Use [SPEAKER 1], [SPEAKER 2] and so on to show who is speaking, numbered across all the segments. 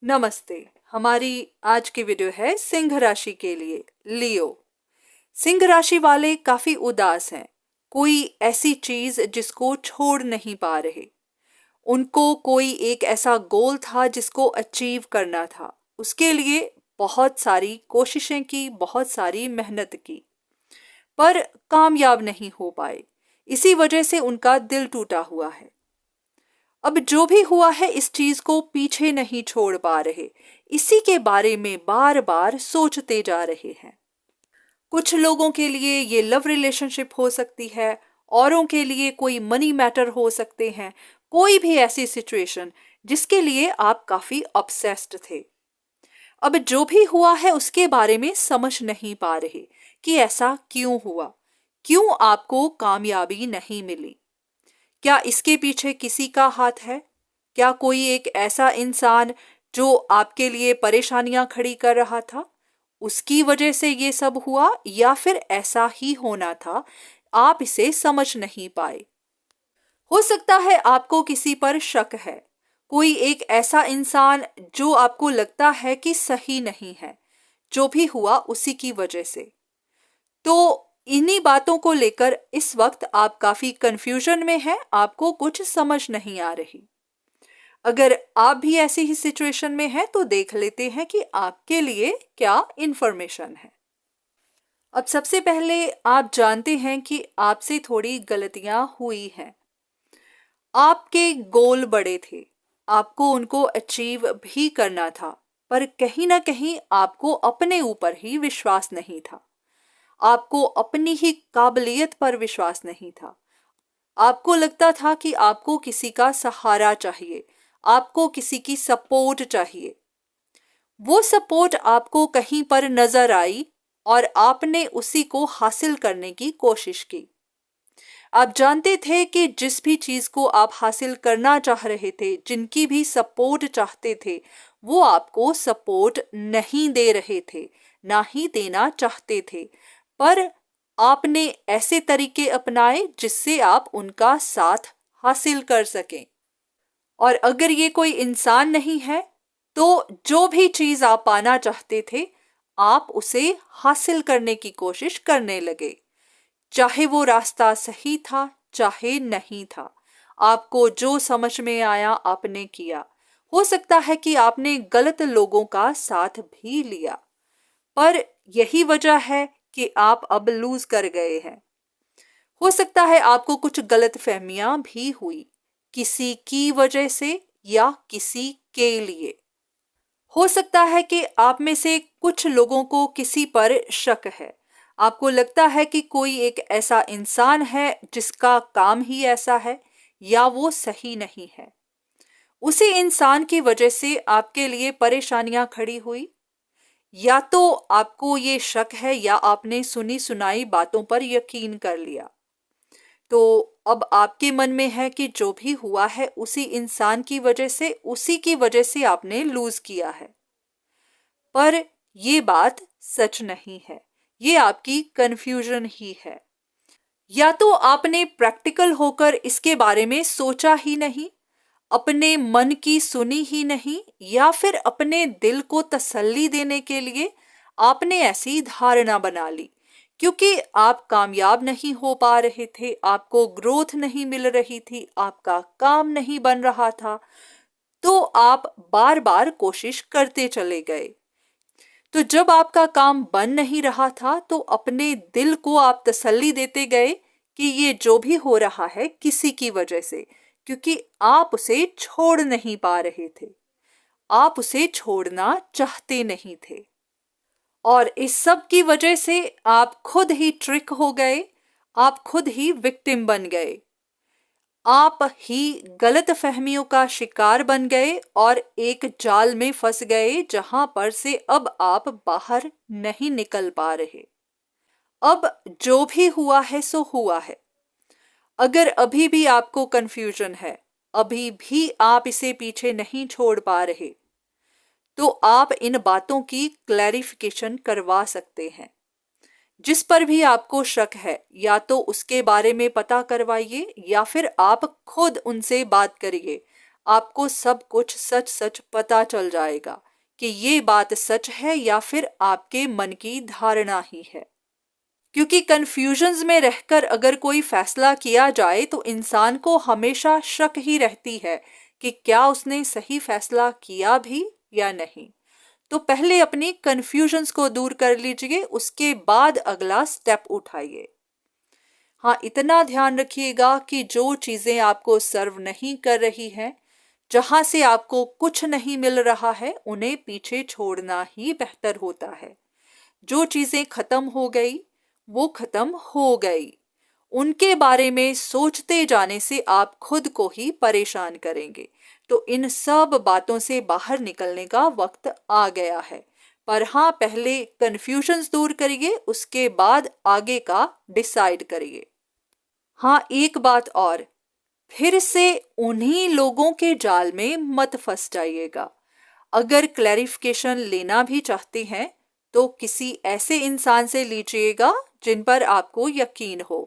[SPEAKER 1] नमस्ते। हमारी आज की वीडियो है सिंह राशि के लिए, लियो। सिंह राशि वाले काफी उदास हैं। कोई ऐसी चीज जिसको छोड़ नहीं पा रहे। उनको कोई एक ऐसा गोल था जिसको अचीव करना था। उसके लिए बहुत सारी कोशिशें की, बहुत सारी मेहनत की, पर कामयाब नहीं हो पाए। इसी वजह से उनका दिल टूटा हुआ है। अब जो भी हुआ है इस चीज को पीछे नहीं छोड़ पा रहे। इसी के बारे में बार बार सोचते जा रहे हैं। कुछ लोगों के लिए ये लव रिलेशनशिप हो सकती है, औरों के लिए कोई मनी मैटर हो सकते हैं। कोई भी ऐसी सिचुएशन जिसके लिए आप काफी ऑब्सेस्ड थे। अब जो भी हुआ है उसके बारे में समझ नहीं पा रहे कि ऐसा क्यों हुआ, क्यों आपको कामयाबी नहीं मिली। क्या इसके पीछे किसी का हाथ है? क्या कोई एक ऐसा इंसान जो आपके लिए परेशानियां खड़ी कर रहा था, उसकी वजह से ये सब हुआ, या फिर ऐसा ही होना था, आप इसे समझ नहीं पाए? हो सकता है आपको किसी पर शक है। कोई एक ऐसा इंसान जो आपको लगता है कि सही नहीं है। जो भी हुआ उसी की वजह से। तो इन्हीं बातों को लेकर इस वक्त आप काफी कंफ्यूजन में हैं, आपको कुछ समझ नहीं आ रही। अगर आप भी ऐसी ही सिचुएशन में हैं तो देख लेते हैं कि आपके लिए क्या इंफॉर्मेशन है। अब सबसे पहले आप जानते हैं कि आपसे थोड़ी गलतियां हुई हैं। आपके गोल बड़े थे, आपको उनको अचीव भी करना था, पर कहीं ना कहीं आपको अपने ऊपर ही विश्वास नहीं था। आपको अपनी ही काबिलियत पर विश्वास नहीं था। आपको लगता था कि आपको किसी का सहारा चाहिए, आपको किसी की सपोर्ट चाहिए। वो सपोर्ट आपको कहीं पर नजर आई और आपने उसी को हासिल करने की कोशिश की। आप जानते थे कि जिस भी चीज को आप हासिल करना चाह रहे थे, जिनकी भी सपोर्ट चाहते थे, वो आपको सपोर्ट नहीं दे रहे थे, ना ही देना चाहते थे। पर आपने ऐसे तरीके अपनाए जिससे आप उनका साथ हासिल कर सकें। और अगर ये कोई इंसान नहीं है तो जो भी चीज आप पाना चाहते थे, आप उसे हासिल करने की कोशिश करने लगे। चाहे वो रास्ता सही था, चाहे नहीं था, आपको जो समझ में आया आपने किया। हो सकता है कि आपने गलत लोगों का साथ भी लिया, पर यही वजह है कि आप अब लूज कर गए हैं। हो सकता है आपको कुछ गलत फहमियां भी हुई, किसी की वजह से या किसी के लिए। हो सकता है कि आप में से कुछ लोगों को किसी पर शक है। आपको लगता है कि कोई एक ऐसा इंसान है जिसका काम ही ऐसा है, या वो सही नहीं है। उसी इंसान की वजह से आपके लिए परेशानियां खड़ी हुई। या तो आपको ये शक है या आपने सुनी सुनाई बातों पर यकीन कर लिया। तो अब आपके मन में है कि जो भी हुआ है उसी इंसान की वजह से, उसी की वजह से आपने लूज किया है। पर ये बात सच नहीं है, ये आपकी कंफ्यूजन ही है। या तो आपने प्रैक्टिकल होकर इसके बारे में सोचा ही नहीं, अपने मन की सुनी ही नहीं, या फिर अपने दिल को तसल्ली देने के लिए आपने ऐसी धारणा बना ली। क्योंकि आप कामयाब नहीं हो पा रहे थे, आपको ग्रोथ नहीं मिल रही थी, आपका काम नहीं बन रहा था, तो आप बार बार कोशिश करते चले गए। तो जब आपका काम बन नहीं रहा था तो अपने दिल को आप तसल्ली देते गए कि ये जो भी हो रहा है किसी की वजह से, क्योंकि आप उसे छोड़ नहीं पा रहे थे, आप उसे छोड़ना चाहते नहीं थे। और इस सब की वजह से आप खुद ही ट्रिक हो गए, आप खुद ही विक्टिम बन गए, आप ही गलत फहमियों का शिकार बन गए और एक जाल में फंस गए जहां पर से अब आप बाहर नहीं निकल पा रहे। अब जो भी हुआ है सो हुआ है। अगर अभी भी आपको कंफ्यूजन है, अभी भी आप इसे पीछे नहीं छोड़ पा रहे, तो आप इन बातों की क्लैरिफिकेशन करवा सकते हैं। जिस पर भी आपको शक है, या तो उसके बारे में पता करवाइए या फिर आप खुद उनसे बात करिए। आपको सब कुछ सच सच पता चल जाएगा कि ये बात सच है या फिर आपके मन की धारणा ही है। क्योंकि कंफ्यूजन्स में रहकर अगर कोई फैसला किया जाए तो इंसान को हमेशा शक ही रहती है कि क्या उसने सही फैसला किया भी या नहीं। तो पहले अपनी कंफ्यूजन्स को दूर कर लीजिए, उसके बाद अगला स्टेप उठाइए। हाँ, इतना ध्यान रखिएगा कि जो चीजें आपको सर्व नहीं कर रही हैं, जहां से आपको कुछ नहीं मिल रहा है, उन्हें पीछे छोड़ना ही बेहतर होता है। जो चीजें खत्म हो गई वो खत्म हो गई। उनके बारे में सोचते जाने से आप खुद को ही परेशान करेंगे। तो इन सब बातों से बाहर निकलने का वक्त आ गया है। पर हाँ, पहले कंफ्यूजन्स दूर करिए, उसके बाद आगे का डिसाइड करिए। हाँ, एक बात और, फिर से उन्हीं लोगों के जाल में मत फंस जाइएगा। अगर क्लैरिफिकेशन लेना भी चाहते हैं तो किसी ऐसे इंसान से लीजिएगा जिन पर आपको यकीन हो,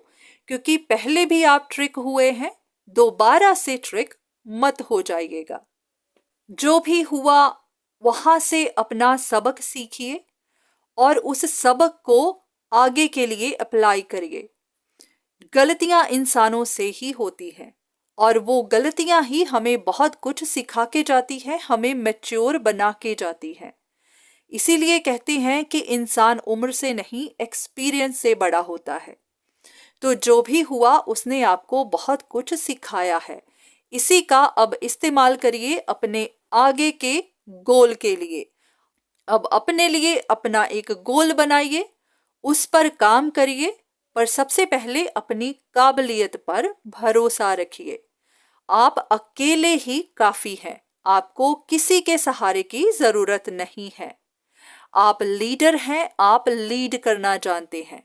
[SPEAKER 1] क्योंकि पहले भी आप ट्रिक हुए हैं, दोबारा से ट्रिक मत हो जाइएगा। जो भी हुआ वहां से अपना सबक सीखिए और उस सबक को आगे के लिए अप्लाई करिए। गलतियां इंसानों से ही होती हैं और वो गलतियां ही हमें बहुत कुछ सिखा के जाती है, हमें मैच्योर बना के जाती है। इसीलिए कहते हैं कि इंसान उम्र से नहीं, एक्सपीरियंस से बड़ा होता है। तो जो भी हुआ उसने आपको बहुत कुछ सिखाया है। इसी का अब इस्तेमाल करिए अपने आगे के गोल के लिए। अब अपने लिए अपना एक गोल बनाइए, उस पर काम करिए, पर सबसे पहले अपनी काबिलियत पर भरोसा रखिए। आप अकेले ही काफी हैं, आपको किसी के सहारे की जरूरत नहीं है। आप लीडर हैं, आप लीड करना जानते हैं,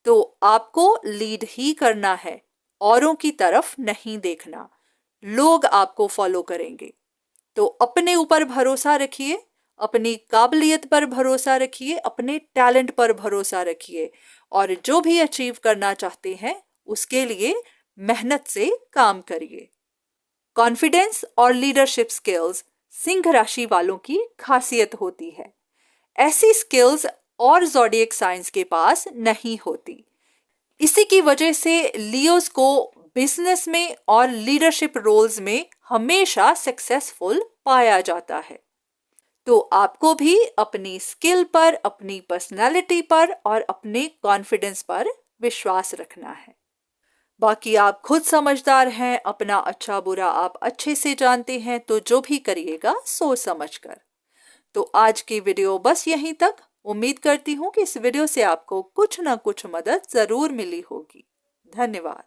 [SPEAKER 1] तो आपको लीड ही करना है, औरों की तरफ नहीं देखना। लोग आपको फॉलो करेंगे। तो अपने ऊपर भरोसा रखिए, अपनी काबिलियत पर भरोसा रखिए, अपने टैलेंट पर भरोसा रखिए और जो भी अचीव करना चाहते हैं उसके लिए मेहनत से काम करिए। कॉन्फिडेंस और लीडरशिप स्किल्स सिंह राशि वालों की खासियत होती है। ऐसी स्किल्स और ज़ोडिएक साइंस के पास नहीं होती। इसी की वजह से लियोस को बिजनेस में और लीडरशिप रोल्स में हमेशा सक्सेसफुल पाया जाता है। तो आपको भी अपनी स्किल पर, अपनी पर्सनालिटी पर और अपने कॉन्फिडेंस पर विश्वास रखना है। बाकी आप खुद समझदार हैं, अपना अच्छा बुरा आप अच्छे से जानते हैं, तो जो भी करिएगा सोच समझ कर। तो आज की वीडियो बस यहीं तक। उम्मीद करती हूँ कि इस वीडियो से आपको कुछ ना कुछ मदद जरूर मिली होगी। धन्यवाद।